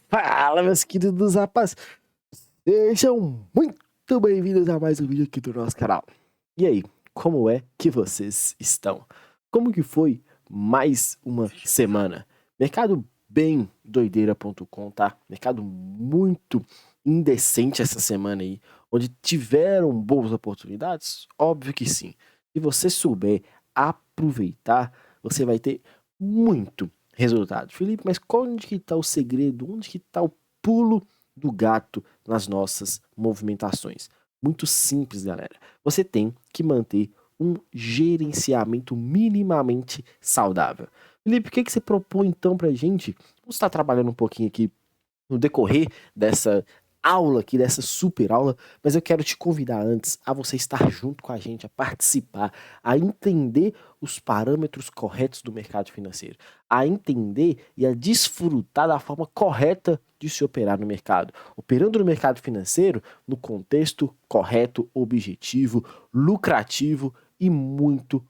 Fala, meus queridos rapazes. Sejam muito bem-vindos a mais um vídeo aqui do nosso canal. E aí, como é que vocês estão? Como que foi mais uma semana? Mercado bem doideira.com, tá? Mercado muito indecente essa semana aí, onde tiveram boas oportunidades? Óbvio que sim. Se você souber aproveitar, você vai ter muito resultado. Felipe, mas onde que está o segredo? Onde que está o pulo do gato nas nossas movimentações? Muito simples, galera. Você tem que manter um gerenciamento minimamente saudável. Felipe, o que que você propõe então pra gente? Vamos estar trabalhando um pouquinho aqui no decorrer dessa aula aqui, dessa super aula, mas eu quero te convidar antes a você estar junto com a gente, a participar, a entender os parâmetros corretos do mercado financeiro, a entender e a desfrutar da forma correta de se operar no mercado. Operando no mercado financeiro no contexto correto, objetivo, lucrativo e muito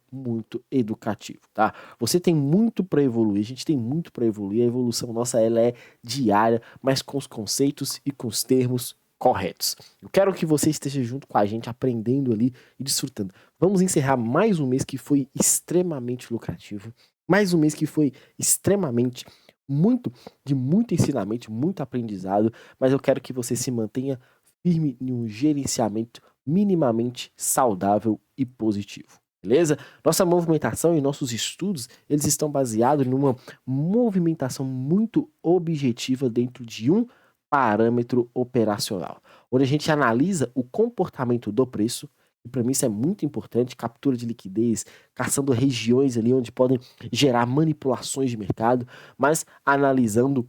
educativo, tá? Você tem muito para evoluir, a gente tem muito para evoluir, a evolução nossa ela é diária, mas com os conceitos e com os termos corretos. Eu quero que você esteja junto com a gente, aprendendo ali e desfrutando. Vamos encerrar mais um mês que foi extremamente lucrativo, mais um mês que foi extremamente de muito ensinamento, muito aprendizado, mas eu quero que você se mantenha firme em um gerenciamento minimamente saudável e positivo. Beleza? Nossa movimentação e nossos estudos, eles estão baseados numa movimentação muito objetiva dentro de um parâmetro operacional, onde a gente analisa o comportamento do preço, e para mim isso é muito importante, captura de liquidez, caçando regiões ali onde podem gerar manipulações de mercado, mas analisando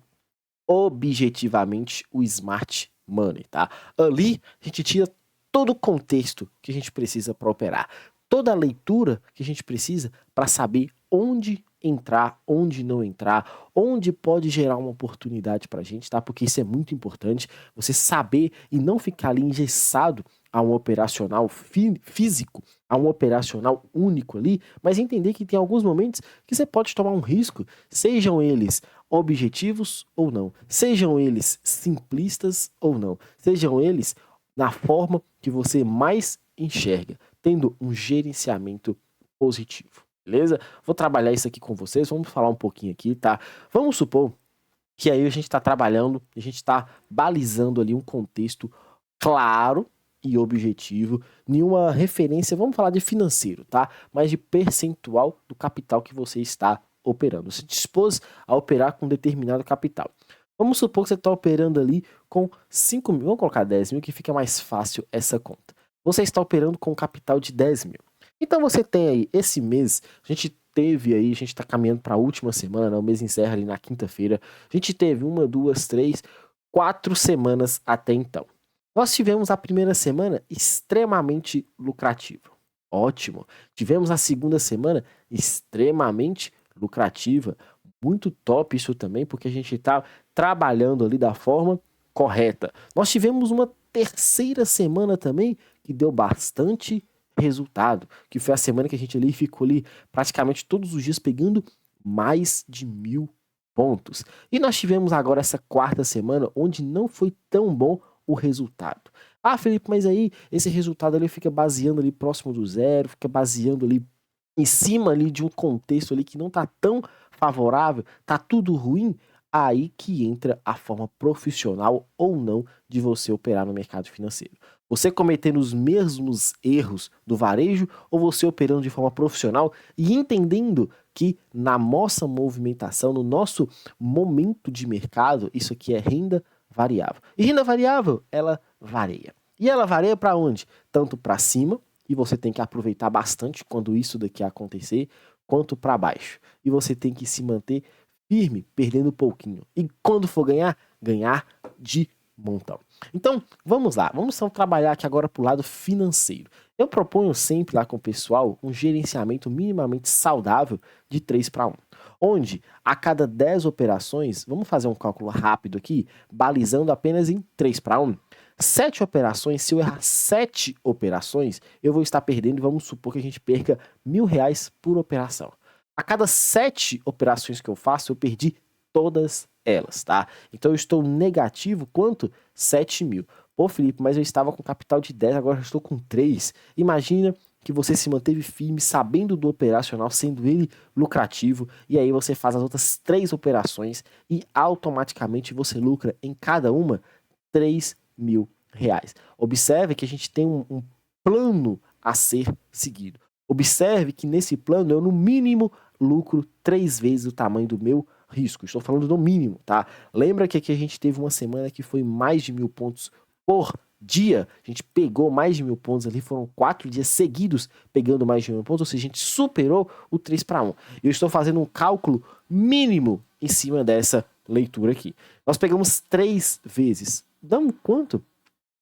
objetivamente o smart money, tá? Ali a gente tira todo o contexto que a gente precisa para operar, toda a leitura que a gente precisa para saber onde entrar, onde não entrar, onde pode gerar uma oportunidade para a gente, tá? Porque isso é muito importante, você saber e não ficar ali engessado a um operacional físico, a um operacional único ali, mas entender que tem alguns momentos que você pode tomar um risco, sejam eles objetivos ou não, sejam eles simplistas ou não, sejam eles na forma que você mais enxerga, tendo um gerenciamento positivo, beleza? Vou trabalhar isso aqui com vocês, vamos falar um pouquinho aqui, tá? Vamos supor que aí a gente está trabalhando, a gente está balizando ali um contexto claro e objetivo, nenhuma referência, vamos falar de financeiro, tá? Mas de percentual do capital que você está operando. Você dispôs a operar com determinado capital. Vamos supor que você está operando ali com 5 mil, vamos colocar 10 mil que fica mais fácil essa conta. Você está operando com um capital de 10 mil. Então você tem aí, esse mês, a gente teve aí, a gente está caminhando para a última semana, o mês encerra ali na quinta-feira, a gente teve 1, 2, 3, 4 semanas até então. Nós tivemos a primeira semana extremamente lucrativa. Ótimo. Tivemos a segunda semana extremamente lucrativa. Muito top isso também, porque a gente está trabalhando ali da forma correta. Nós tivemos uma terceira semana também que deu bastante resultado, que foi a semana que a gente ali ficou ali praticamente todos os dias pegando mais de 1.000 pontos. E nós tivemos agora essa quarta semana onde não foi tão bom o resultado. Ah, Felipe, mas aí esse resultado ali fica baseando ali próximo do zero, fica baseando ali em cima ali de um contexto ali que não tá tão favorável, tá tudo ruim, aí que entra a forma profissional ou não de você operar no mercado financeiro. Você cometendo os mesmos erros do varejo ou você operando de forma profissional e entendendo que na nossa movimentação, no nosso momento de mercado, isso aqui é renda variável. E renda variável, ela varia. E ela varia para onde? Tanto para cima, e você tem que aproveitar bastante quando isso daqui acontecer, quanto para baixo. E você tem que se manter firme, perdendo pouquinho. E quando for ganhar, ganhar de montão. Então, vamos lá. Vamos então trabalhar aqui agora para o lado financeiro. Eu proponho sempre lá com o pessoal um gerenciamento minimamente saudável de 3 para 1. Onde a cada 10 operações, vamos fazer um cálculo rápido aqui, balizando apenas em 3 para 1. 7 operações, se eu errar 7 operações, eu vou estar perdendo e vamos supor que a gente perca R$ 1.000 por operação. A cada 7 operações que eu faço, eu perdi todas elas, tá? Então eu estou negativo quanto? 7 mil. Pô, Felipe, mas eu estava com capital de 10, agora eu estou com 3. Imagina que você se manteve firme, sabendo do operacional, sendo ele lucrativo, e aí você faz as outras 3 operações e automaticamente você lucra em cada uma 3 mil reais. Observe que a gente tem um plano a ser seguido. Observe que nesse plano eu, no mínimo, lucro 3 vezes o tamanho do meu risco. Estou falando do mínimo, tá? Lembra que aqui a gente teve uma semana que foi mais de 1.000 pontos por dia? A gente pegou mais de 1.000 pontos ali, foram 4 dias seguidos pegando mais de 1.000 pontos, ou seja, a gente superou o 3-1. Eu estou fazendo um cálculo mínimo em cima dessa leitura aqui. Nós pegamos 3 vezes. Damos quanto?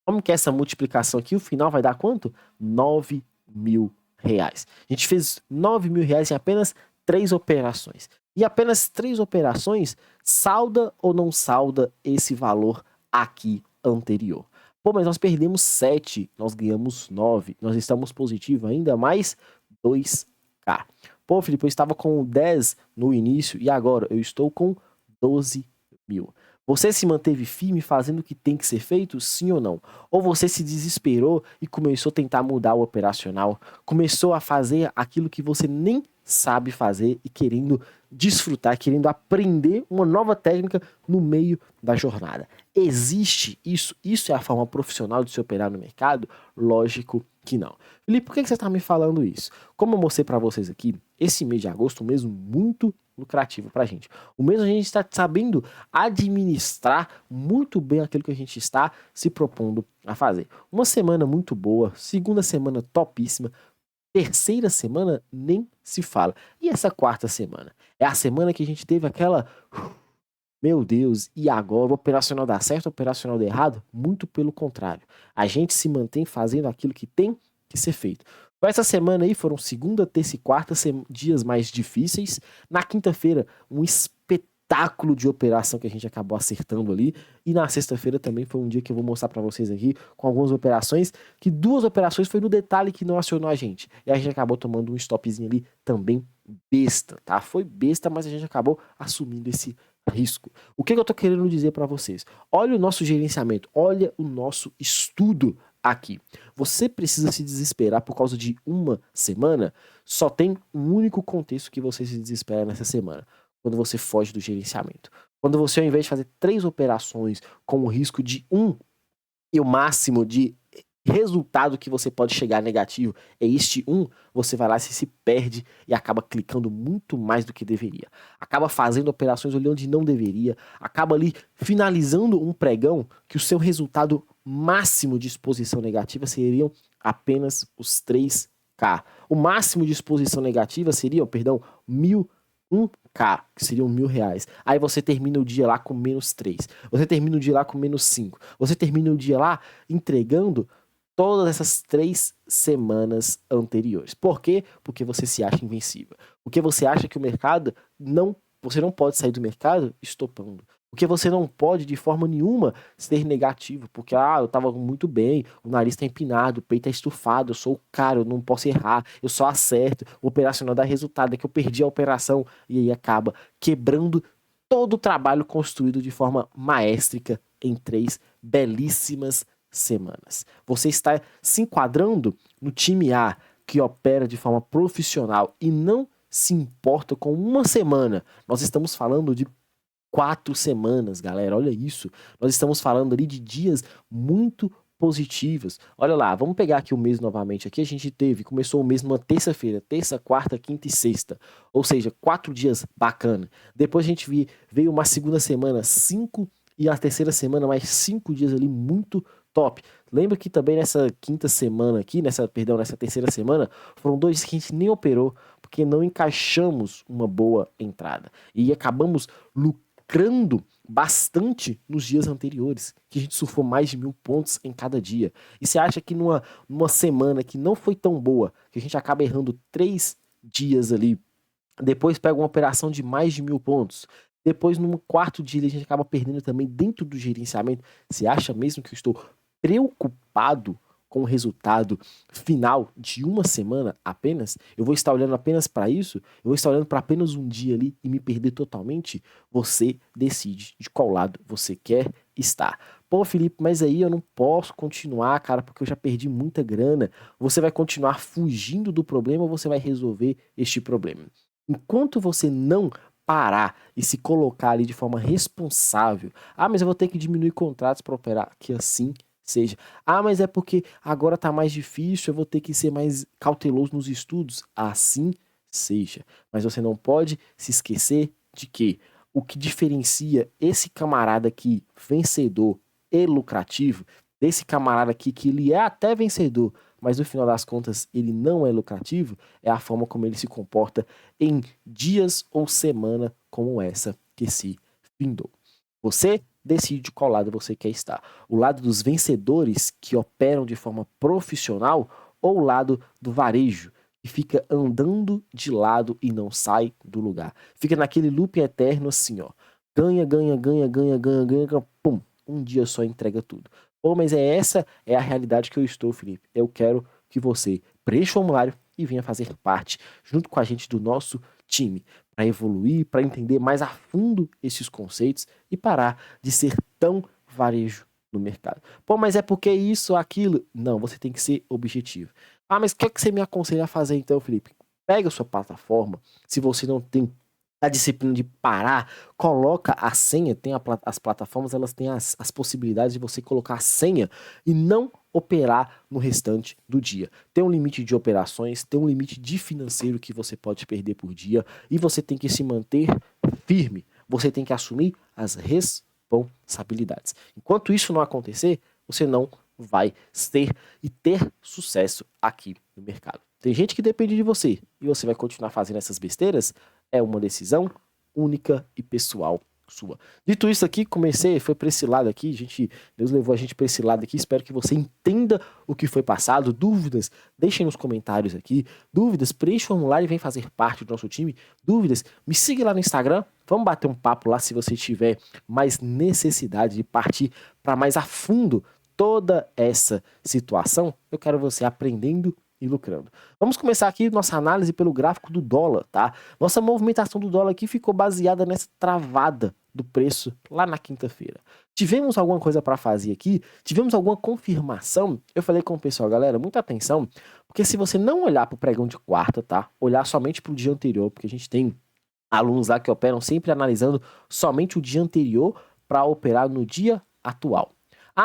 Como que é essa multiplicação aqui? O final vai dar quanto? 9 mil reais. A gente fez 9 mil reais em apenas 3 operações. E apenas 3 operações salda ou não salda esse valor aqui anterior? Pô, mas nós perdemos 7, nós ganhamos 9, nós estamos positivo ainda mais 2K. Pô, Felipe, eu estava com 10 no início e agora eu estou com 12 mil. Você se manteve firme fazendo o que tem que ser feito, sim ou não? Ou você se desesperou e começou a tentar mudar o operacional, começou a fazer aquilo que você nem sabe fazer e querendo desfrutar, querendo aprender uma nova técnica no meio da jornada. Existe isso? Isso é a forma profissional de se operar no mercado? Lógico que não. Felipe, por que você está me falando isso? Como eu mostrei para vocês aqui, esse mês de agosto, um mês muito lucrativo pra gente. O mês a gente está sabendo administrar muito bem aquilo que a gente está se propondo a fazer. Uma semana muito boa, segunda semana topíssima, terceira semana nem se fala. E essa quarta semana? É a semana que a gente teve aquela... Meu Deus, e agora o operacional dá certo, o operacional dá errado? Muito pelo contrário. A gente se mantém fazendo aquilo que tem que ser feito. Essa semana aí foram segunda, terça e quarta dias mais difíceis. Na quinta-feira, um espetáculo de operação que a gente acabou acertando ali. E na sexta-feira também foi um dia que eu vou mostrar pra vocês aqui com algumas operações, que 2 operações foi no detalhe que não acionou a gente. E a gente acabou tomando um stopzinho ali também besta, tá? Foi besta, mas a gente acabou assumindo esse risco. O que eu tô querendo dizer para vocês? Olha o nosso gerenciamento, olha o nosso estudo aqui. Você precisa se desesperar por causa de uma semana? Só tem um único contexto que você se desespera nessa semana: quando você foge do gerenciamento. Quando você, ao invés de fazer 3 operações com o risco de 1 e o máximo de resultado que você pode chegar negativo é este 1, você vai lá e se perde e acaba clicando muito mais do que deveria. Acaba fazendo operações olhando onde não deveria, acaba ali finalizando um pregão que o seu resultado máximo de exposição negativa seriam apenas os 3K. O máximo de exposição negativa seria, perdão, 1.000K, que seriam 1.000 reais. Aí você termina o dia lá com menos 3. Você termina o dia lá com menos 5. Você termina o dia lá entregando todas essas 3 semanas anteriores. Por quê? Porque você se acha invencível. Porque você acha que o mercado não... Você não pode sair do mercado estopando. Porque você não pode, de forma nenhuma, ser negativo. Porque, eu tava muito bem, o nariz tá empinado, o peito tá estufado, eu sou o cara, eu não posso errar, eu só acerto, o operacional dá resultado, é que eu perdi a operação. E aí acaba quebrando todo o trabalho construído de forma maestrica em 3 belíssimas semanas. Você está se enquadrando no time A, que opera de forma profissional e não se importa com uma semana. Nós estamos falando de 4 semanas, galera, olha isso. Nós estamos falando ali de dias muito positivos. Olha lá, vamos pegar aqui o mês novamente. Aqui a gente começou o mês numa terça-feira, terça, quarta, quinta e sexta. Ou seja, 4 dias bacana. Depois a gente veio uma segunda semana, 5, e a terceira semana mais 5 dias ali muito top. Lembra que também nessa quinta semana aqui, nessa terceira semana, foram 2 que a gente nem operou, porque não encaixamos uma boa entrada. E acabamos lucrando bastante nos dias anteriores, que a gente surfou mais de 1.000 pontos em cada dia. E você acha que numa semana que não foi tão boa, que a gente acaba errando 3 dias ali, depois pega uma operação de mais de 1.000 pontos, depois no quarto dia a gente acaba perdendo também dentro do gerenciamento? Você acha mesmo que eu estou preocupado com o resultado final de uma semana apenas, eu vou estar olhando apenas para isso, eu vou estar olhando para apenas um dia ali e me perder totalmente. Você decide de qual lado você quer estar. Pô, Felipe, mas aí eu não posso continuar, cara, porque eu já perdi muita grana. Você vai continuar fugindo do problema ou você vai resolver este problema? Enquanto você não parar e se colocar ali de forma responsável, mas eu vou ter que diminuir contratos para operar, que assim seja. Mas é porque agora tá mais difícil, eu vou ter que ser mais cauteloso nos estudos, assim seja. Mas você não pode se esquecer de que o que diferencia esse camarada aqui, vencedor e lucrativo, desse camarada aqui que ele é até vencedor, mas no final das contas ele não é lucrativo, é a forma como ele se comporta em dias ou semana como essa que se findou. Você decide qual lado você quer estar. O lado dos vencedores que operam de forma profissional ou o lado do varejo, que fica andando de lado e não sai do lugar. Fica naquele loop eterno assim, ó. Ganha, ganha, ganha, ganha, ganha, ganha, pum. Um dia só entrega tudo. Pô, mas essa é a realidade que eu estou, Felipe. Eu quero que você preencha o formulário e venha fazer parte, junto com a gente, do nosso time, para evoluir, para entender mais a fundo esses conceitos e parar de ser tão varejo no mercado. Pô, mas é porque isso, aquilo? Não, você tem que ser objetivo. Mas o que é que você me aconselha a fazer então, Felipe? Pega a sua plataforma, se você não tem a disciplina de parar, coloca a senha, as plataformas, elas têm as possibilidades de você colocar a senha e não operar no restante do dia. Tem um limite de operações, tem um limite de financeiro que você pode perder por dia e você tem que se manter firme. Você tem que assumir as responsabilidades. Enquanto isso não acontecer, você não vai ter sucesso aqui no mercado. Tem gente que depende de você e você vai continuar fazendo essas besteiras. É uma decisão única e pessoal sua. Dito isso aqui, foi para esse lado aqui, Deus levou a gente para esse lado aqui, espero que você entenda o que foi passado. Dúvidas, deixem nos comentários aqui, dúvidas, preencha o formulário e vem fazer parte do nosso time. Dúvidas, me siga lá no Instagram, vamos bater um papo lá se você tiver mais necessidade de partir para mais a fundo toda essa situação. Eu quero você aprendendo e lucrando. Vamos começar aqui nossa análise pelo gráfico do dólar, tá? Nossa movimentação do dólar aqui ficou baseada nessa travada do preço lá na quinta-feira. Tivemos alguma coisa para fazer aqui? Tivemos alguma confirmação? Eu falei com o pessoal, galera, muita atenção, porque se você não olhar para o pregão de quarta, tá? Olhar somente para o dia anterior, porque a gente tem alunos lá que operam sempre analisando somente o dia anterior para operar no dia atual.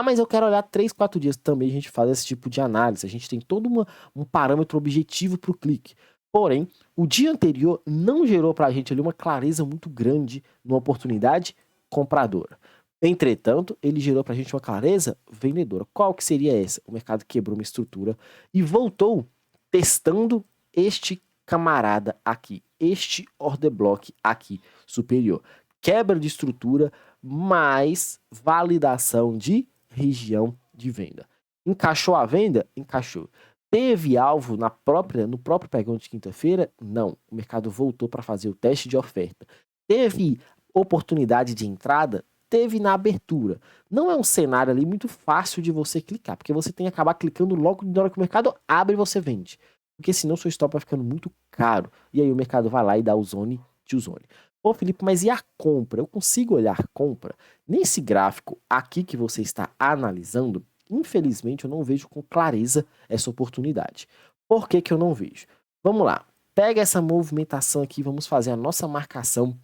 Mas eu quero olhar 3, 4 dias. Também a gente faz esse tipo de análise. A gente tem todo um parâmetro objetivo para o clique. Porém, o dia anterior não gerou para a gente ali uma clareza muito grande numa oportunidade compradora. Entretanto, ele gerou para a gente uma clareza vendedora. Qual que seria essa? O mercado quebrou uma estrutura e voltou testando este camarada aqui, este order block aqui superior. Quebra de estrutura mais validação de região de venda. Encaixou a venda? Encaixou. Teve alvo no próprio pregão de quinta-feira? Não. O mercado voltou para fazer o teste de oferta. Teve oportunidade de entrada? Teve na abertura. Não é um cenário ali muito fácil de você clicar, porque você tem que acabar clicando logo na hora que o mercado abre e você vende. Porque senão seu stop vai ficando muito caro. E aí o mercado vai lá e dá o zone to zone. Pô, Felipe, mas e a compra? Eu consigo olhar compra? Nesse gráfico aqui que você está analisando, infelizmente eu não vejo com clareza essa oportunidade. Por que que eu não vejo? Vamos lá. Pega essa movimentação aqui, vamos fazer a nossa marcação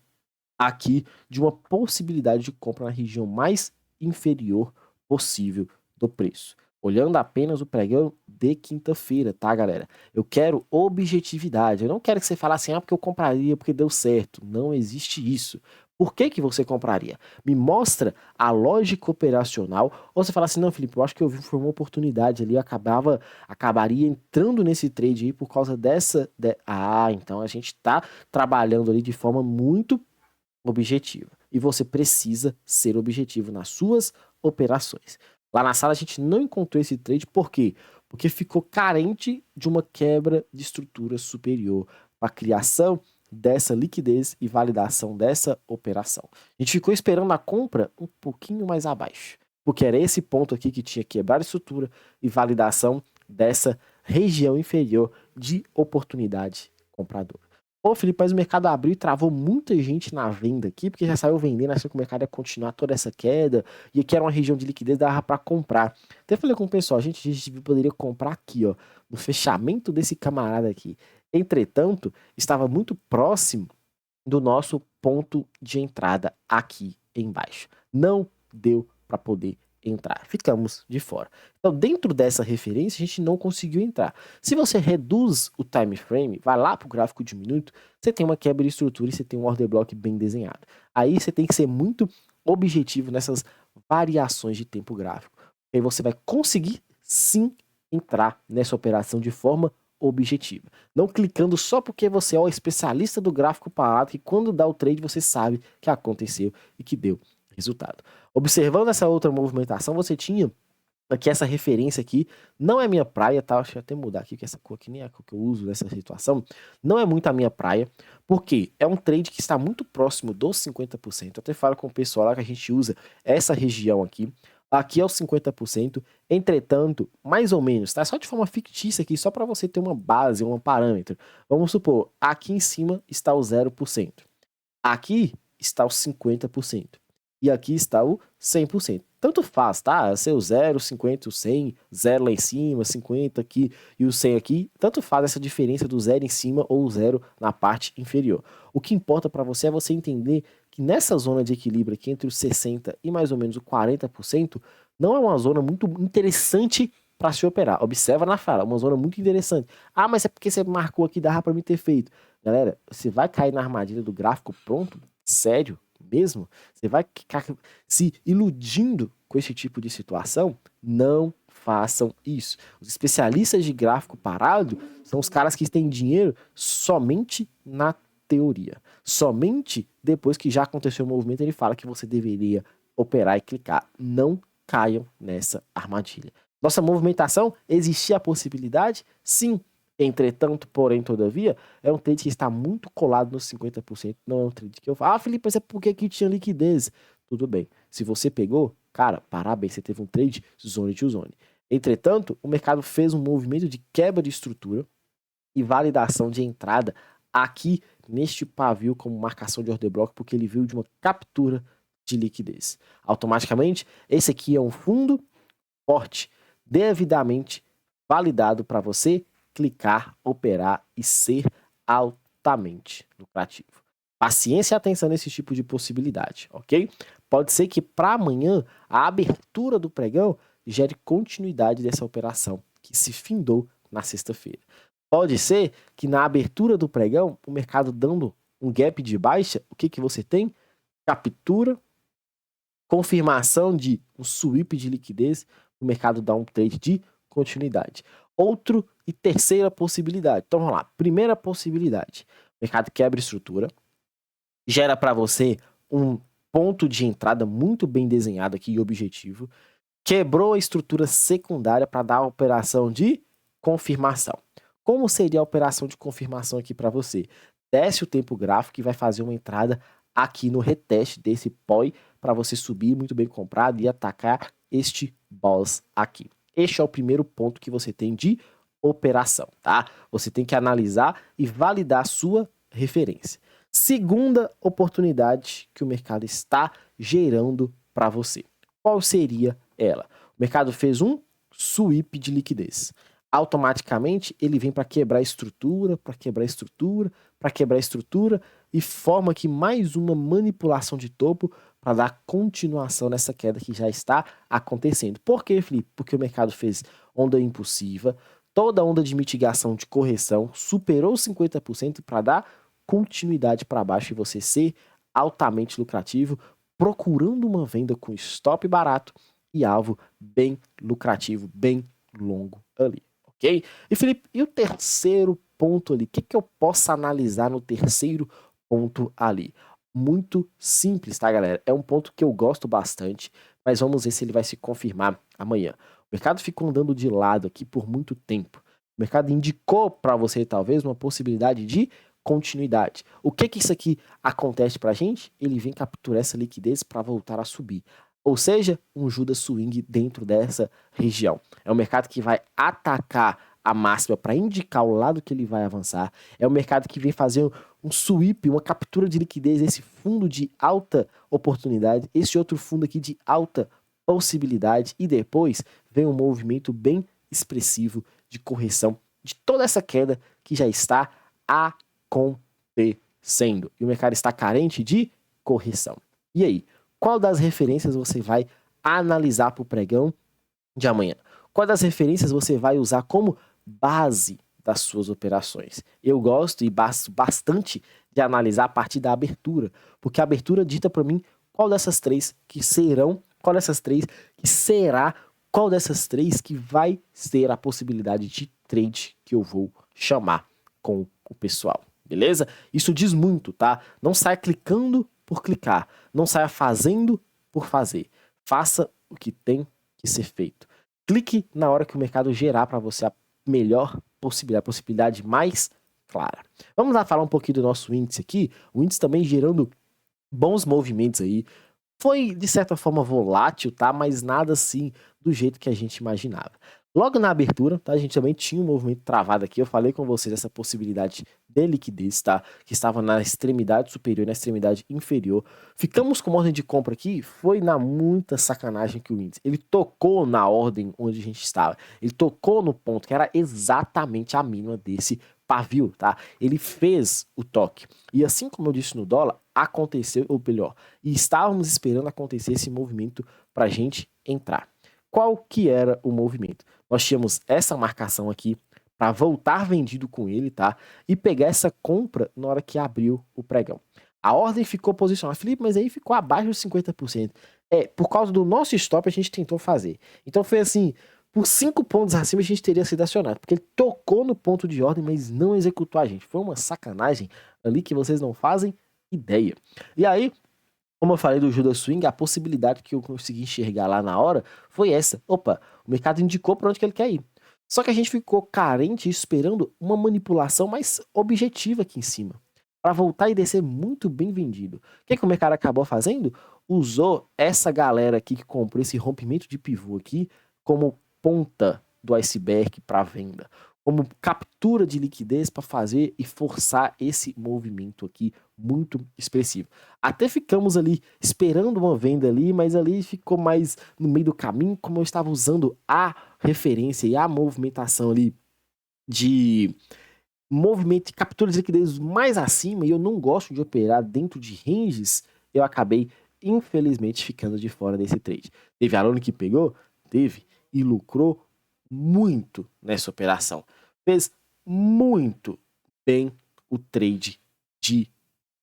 aqui de uma possibilidade de compra na região mais inferior possível do preço. Olhando apenas o pregão de quinta-feira, tá, galera? Eu quero objetividade. Eu não quero que você fale assim, porque eu compraria porque deu certo. Não existe isso. Por que que você compraria? Me mostra a lógica operacional. Ou você fala assim, não, Felipe, eu acho que eu vi foi uma oportunidade ali, eu acabaria entrando nesse trade aí por causa dessa... então a gente tá trabalhando ali de forma muito objetiva. E você precisa ser objetivo nas suas operações. Lá na sala a gente não encontrou esse trade, por quê? Porque ficou carente de uma quebra de estrutura superior para a criação dessa liquidez e validação dessa operação. A gente ficou esperando a compra um pouquinho mais abaixo. porque era esse ponto aqui que tinha quebrado a estrutura e validação dessa região inferior de oportunidade compradora. Ô, Felipe, mas o mercado abriu e travou muita gente na venda aqui, porque já saiu vendendo, achando que o mercado ia continuar toda essa queda, e aqui era uma região de liquidez, dava para comprar. Até falei com o pessoal, a gente poderia comprar aqui, ó, no fechamento desse camarada aqui. Entretanto, estava muito próximo do nosso ponto de entrada aqui embaixo. Não deu para poder entrar. Ficamos de fora. Então, dentro dessa referência, a gente não conseguiu entrar. Se você reduz o time frame, vai lá para o gráfico de minuto, você tem uma quebra de estrutura e você tem um order block bem desenhado. Aí você tem que ser muito objetivo nessas variações de tempo gráfico. Aí você vai conseguir sim entrar nessa operação de forma objetiva. Não clicando só porque você é o especialista do gráfico parado, que quando dá o trade você sabe que aconteceu e que deu resultado. Observando essa outra movimentação, você tinha aqui essa referência aqui, não é minha praia, tá? Deixa eu até mudar aqui, que essa cor aqui nem é a cor que eu uso nessa situação, não é muito a minha praia, porque é um trade que está muito próximo dos 50%, eu até falo com o pessoal lá que a gente usa essa região aqui é os 50%, entretanto, mais ou menos, tá? Só de forma fictícia aqui, só para você ter uma base, um parâmetro. Vamos supor, aqui em cima está o 0%, aqui está o 50%. E aqui está o 100%. Tanto faz, tá? Ser o 0, 50, o 100, 0 lá em cima, 50 aqui e o 100 aqui. Tanto faz essa diferença do 0 em cima ou o 0 na parte inferior. O que importa para você é você entender que nessa zona de equilíbrio aqui entre os 60% e mais ou menos o 40%, não é uma zona muito interessante para se operar. Observa na fala, uma zona muito interessante. Ah, mas é porque você marcou aqui, dava para mim ter feito. Galera, você vai cair na armadilha do gráfico pronto? Sério? Mesmo? Você vai ficar se iludindo com esse tipo de situação? Não façam isso. Os especialistas de gráfico parado são os caras que têm dinheiro somente na teoria. Somente depois que já aconteceu o movimento, ele fala que você deveria operar e clicar. Não caiam nessa armadilha. Nossa movimentação, existia a possibilidade? Sim. Entretanto, porém, todavia, é um trade que está muito colado nos 50%. Não é um trade que eu falo, Felipe, mas é porque aqui tinha liquidez. Tudo bem. Se você pegou, cara, parabéns, você teve um trade zone to zone. Entretanto, o mercado fez um movimento de quebra de estrutura e validação de entrada aqui neste pavio como marcação de order block, porque ele viu de uma captura de liquidez. Automaticamente, esse aqui é um fundo forte, devidamente validado para você clicar, operar e ser altamente lucrativo. Paciência e atenção nesse tipo de possibilidade, ok? Pode ser que para amanhã a abertura do pregão gere continuidade dessa operação que se findou na sexta-feira. Pode ser que na abertura do pregão, o mercado dando um gap de baixa, o que você tem? Captura, confirmação de um sweep de liquidez, o mercado dá um trade de continuidade. Outro e terceira possibilidade. Então vamos lá. Primeira possibilidade. O mercado quebra estrutura, gera para você um ponto de entrada muito bem desenhado aqui e objetivo, quebrou a estrutura secundária para dar a operação de confirmação. Como seria a operação de confirmação aqui para você? Desce o tempo gráfico e vai fazer uma entrada aqui no reteste desse POI para você subir muito bem comprado e atacar este boss aqui. Este é o primeiro ponto que você tem de operação, tá? Você tem que analisar e validar a sua referência. Segunda oportunidade que o mercado está gerando para você. Qual seria ela? O mercado fez um sweep de liquidez. Automaticamente ele vem para quebrar a estrutura, para quebrar a estrutura, para quebrar a estrutura e forma aqui mais uma manipulação de topo para dar continuação nessa queda que já está acontecendo. Por quê, Felipe? Porque o mercado fez onda impulsiva, toda onda de mitigação de correção superou 50% para dar continuidade para baixo e você ser altamente lucrativo, procurando uma venda com stop barato e alvo bem lucrativo, bem longo ali, ok? E Felipe, e o terceiro ponto ali? O que eu posso analisar no terceiro ponto ali? Muito simples, tá, galera? É um ponto que eu gosto bastante, mas vamos ver se ele vai se confirmar amanhã. O mercado ficou andando de lado aqui por muito tempo. O mercado indicou para você, talvez, uma possibilidade de continuidade. O que isso aqui acontece para a gente? Ele vem capturar essa liquidez para voltar a subir. Ou seja, um Judas Swing dentro dessa região. É um mercado que vai atacar a máxima para indicar o lado que ele vai avançar. É um mercado que vem fazer um sweep, uma captura de liquidez, esse fundo de alta oportunidade, esse outro fundo aqui de alta possibilidade, e depois vem um movimento bem expressivo de correção de toda essa queda que já está acontecendo. E o mercado está carente de correção. E aí, qual das referências você vai analisar para o pregão de amanhã? Qual das referências você vai usar como base das suas operações? Eu gosto e bastante de analisar a partir da abertura, porque a abertura dita para mim qual dessas três que serão, qual dessas três que será, qual dessas três que vai ter a possibilidade de trade que eu vou chamar com o pessoal, beleza? Isso diz muito, tá? Não saia clicando por clicar, não saia fazendo por fazer. Faça o que tem que ser feito. Clique na hora que o mercado gerar para você a melhor possibilidade, a possibilidade mais clara. Vamos lá falar um pouquinho do nosso índice aqui. O índice também gerando bons movimentos aí. Foi, de certa forma, volátil, tá? Mas nada assim do jeito que a gente imaginava. Logo na abertura, tá? A gente também tinha um movimento travado aqui. Eu falei com vocês dessa possibilidade de liquidez, tá? Que estava na extremidade superior e na extremidade inferior. Ficamos com uma ordem de compra aqui. Foi na muita sacanagem que o índice. Ele tocou na ordem onde a gente estava. Ele tocou no ponto que era exatamente a mínima desse pavio, tá? Ele fez o toque. E assim como eu disse no dólar, aconteceu, ou melhor, e estávamos esperando acontecer esse movimento para a gente entrar. Qual que era o movimento? Nós tínhamos essa marcação aqui para voltar vendido com ele, tá? E pegar essa compra na hora que abriu o pregão. A ordem ficou posicionada. Felipe, mas aí ficou abaixo dos 50%. Por causa do nosso stop a gente tentou fazer. Então foi assim, por 5 pontos acima a gente teria sido acionado, porque ele tocou no ponto de ordem, mas não executou a gente. Foi uma sacanagem ali que vocês não fazem ideia. E aí, como eu falei do Judas Swing, a possibilidade que eu consegui enxergar lá na hora foi essa. Opa, o mercado indicou para onde que ele quer ir. Só que a gente ficou carente esperando uma manipulação mais objetiva aqui em cima, para voltar e descer muito bem vendido. O que o mercado acabou fazendo? Usou essa galera aqui que comprou esse rompimento de pivô aqui como ponta do iceberg para venda, como captura de liquidez para fazer e forçar esse movimento aqui muito expressivo. Até ficamos ali esperando uma venda ali, mas ali ficou mais no meio do caminho, como eu estava usando a referência e a movimentação ali de movimento e captura de liquidez mais acima, e eu não gosto de operar dentro de ranges, eu acabei, infelizmente, ficando de fora desse trade. Teve aluno que pegou? Teve, e lucrou muito nessa operação. Fez muito bem o trade de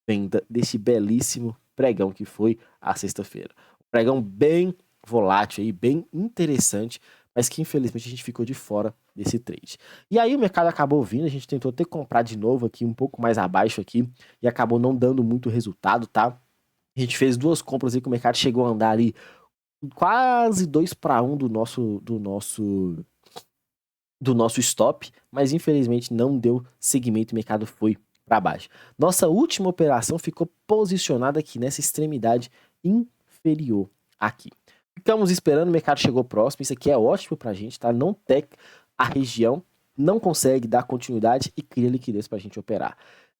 venda desse belíssimo pregão que foi a sexta-feira. Um pregão bem volátil aí, bem interessante, mas que infelizmente a gente ficou de fora desse trade. E aí o mercado acabou vindo, a gente tentou até comprar de novo aqui, um pouco mais abaixo aqui, e acabou não dando muito resultado, tá? A gente fez 2 compras aí que o mercado chegou a andar ali quase 2-1 do nosso stop, mas infelizmente não deu seguimento, o mercado foi para baixo. Nossa última operação ficou posicionada aqui nessa extremidade inferior aqui. Ficamos esperando, o mercado chegou próximo, isso aqui é ótimo pra gente, tá? Não tem a região, não consegue dar continuidade e cria liquidez pra gente operar.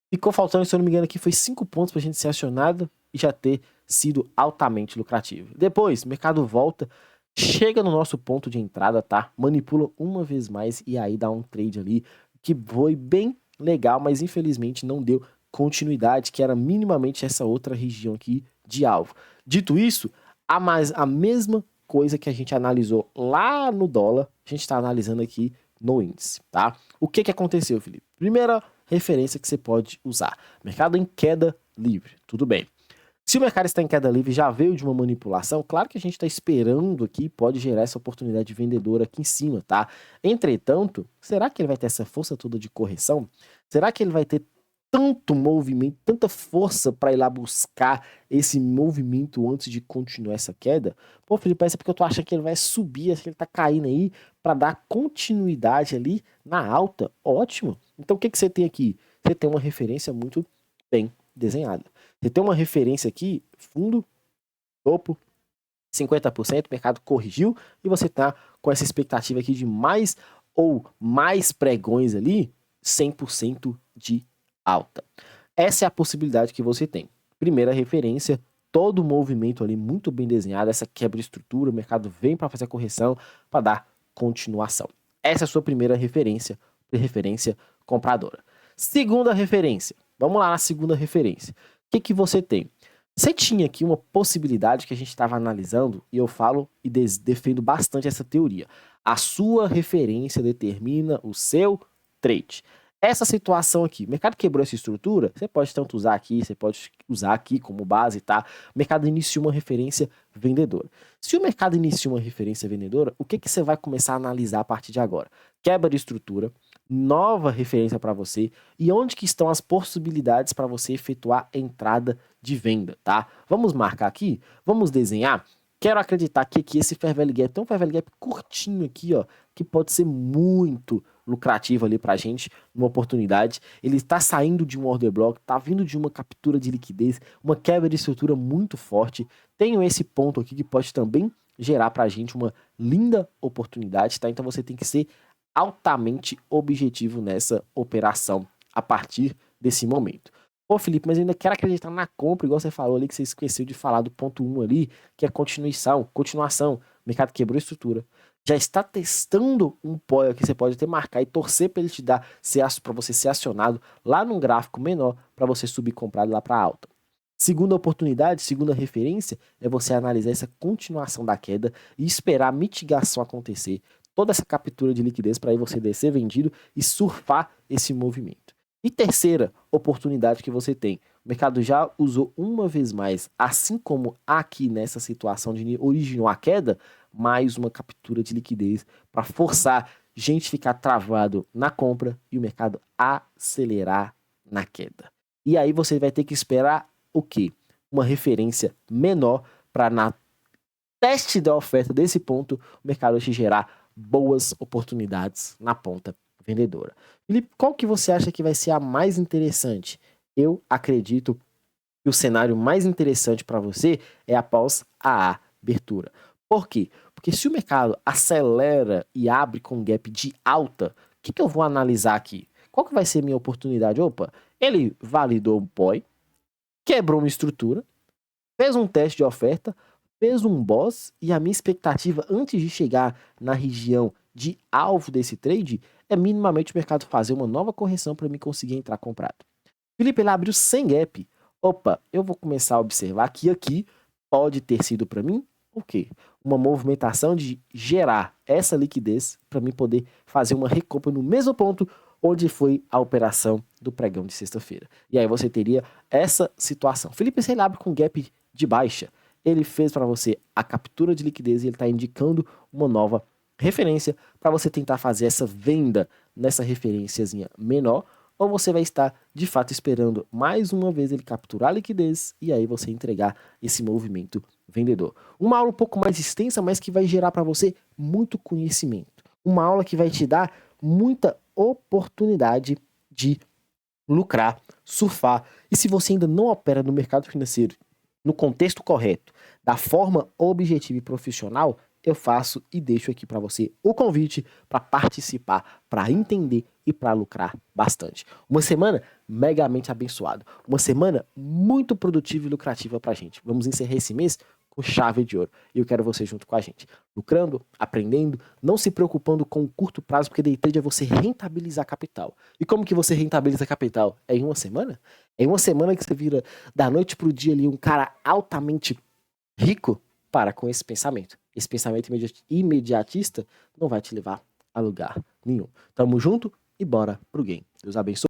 Ficou faltando, se eu não me engano, aqui foi 5 pontos pra gente ser acionado e já ter sido altamente lucrativo. Depois, o mercado volta, chega no nosso ponto de entrada, tá? Manipula uma vez mais e aí dá um trade ali que foi bem legal, mas infelizmente não deu continuidade, que era minimamente essa outra região aqui de alvo. Dito isso, a mesma coisa que a gente analisou lá no dólar, a gente está analisando aqui no índice, tá? O que aconteceu, Felipe? Primeira referência que você pode usar, mercado em queda livre, tudo bem. Se o mercado está em queda livre, já veio de uma manipulação, claro que a gente está esperando aqui, pode gerar essa oportunidade de vendedor aqui em cima, tá? Entretanto, será que ele vai ter essa força toda de correção? Será que ele vai ter tanto movimento, tanta força para ir lá buscar esse movimento antes de continuar essa queda? Pô, Felipe, parece porque eu tô achando que ele vai subir, acho que ele tá caindo aí para dar continuidade ali na alta. Ótimo. Então o que que você tem aqui? Você tem uma referência muito bem desenhada. Você tem uma referência aqui, fundo, topo, 50%, o mercado corrigiu e você tá com essa expectativa aqui de mais ou mais pregões ali, 100% de alta. Essa é a possibilidade que você tem. Primeira referência, todo o movimento ali muito bem desenhado, essa quebra de estrutura, o mercado vem para fazer a correção, para dar continuação. Essa é a sua primeira referência compradora. Segunda referência, vamos lá na segunda referência. O que você tem? Você tinha aqui uma possibilidade que a gente estava analisando, e eu falo e defendo bastante essa teoria. A sua referência determina o seu trade. Essa situação aqui, o mercado quebrou essa estrutura, você pode tanto usar aqui, você pode usar aqui como base, tá? O mercado inicia uma referência vendedora. Se o mercado inicia uma referência vendedora, o que você vai começar a analisar a partir de agora? Quebra de estrutura, nova referência para você e onde que estão as possibilidades para você efetuar entrada de venda, tá? Vamos marcar aqui, vamos desenhar. Quero acreditar que aqui esse Fair Value Gap tem um Fair Value Gap curtinho aqui, ó, que pode ser muito lucrativo ali pra gente, uma oportunidade. Ele está saindo de um order block, tá vindo de uma captura de liquidez, uma quebra de estrutura muito forte. Tenho esse ponto aqui que pode também gerar pra gente uma linda oportunidade, tá? Então você tem que ser altamente objetivo nessa operação a partir desse momento. Pô, Felipe, mas eu ainda quero acreditar na compra, igual você falou ali, que você esqueceu de falar do ponto 1 ali, que é continuação. O mercado quebrou a estrutura. Já está testando um POI que você pode até marcar e torcer para ele te dar, para você ser acionado lá num gráfico menor, para você subir comprado lá para alta. Segunda oportunidade, segunda referência, é você analisar essa continuação da queda e esperar a mitigação acontecer, toda essa captura de liquidez para aí você descer vendido e surfar esse movimento. E terceira oportunidade que você tem, o mercado já usou uma vez mais, assim como aqui nessa situação de originou a queda, mais uma captura de liquidez para forçar gente ficar travado na compra e o mercado acelerar na queda. E aí você vai ter que esperar o quê? Uma referência menor para na teste da oferta desse ponto o mercado te gerar boas oportunidades na ponta vendedora. Felipe, qual que você acha que vai ser a mais interessante? Eu acredito que o cenário mais interessante para você é após a abertura. Por quê? Porque se o mercado acelera e abre com gap de alta, o que eu vou analisar aqui? Qual que vai ser a minha oportunidade? Opa, ele validou um POI, quebrou uma estrutura, fez um teste de oferta, fez um boss e a minha expectativa antes de chegar na região de alvo desse trade é minimamente o mercado fazer uma nova correção para mim conseguir entrar comprado. Felipe, ele abriu sem gap. Opa, eu vou começar a observar que aqui pode ter sido para mim o quê? Uma movimentação de gerar essa liquidez para mim poder fazer uma recompra no mesmo ponto onde foi a operação do pregão de sexta-feira. E aí você teria essa situação. Felipe, se ele abre com gap de baixa, ele fez para você a captura de liquidez e ele está indicando uma nova referência para você tentar fazer essa venda nessa referenciazinha menor, ou você vai estar de fato esperando mais uma vez ele capturar a liquidez e aí você entregar esse movimento vendedor. Uma aula um pouco mais extensa, mas que vai gerar para você muito conhecimento. Uma aula que vai te dar muita oportunidade de lucrar, surfar. E se você ainda não opera no mercado financeiro no contexto correto, da forma objetiva e profissional, eu faço e deixo aqui para você o convite para participar, para entender e para lucrar bastante. Uma semana megamente abençoada, uma semana muito produtiva e lucrativa para a gente. Vamos encerrar esse mês com chave de ouro e eu quero você junto com a gente, lucrando, aprendendo, não se preocupando com o curto prazo, porque day trade é você rentabilizar capital. E como que você rentabiliza capital? É em uma semana? É em uma semana que você vira da noite pro dia ali um cara altamente rico? Para com esse pensamento. Esse pensamento imediatista não vai te levar a lugar nenhum. Tamo junto e bora pro game. Deus abençoe.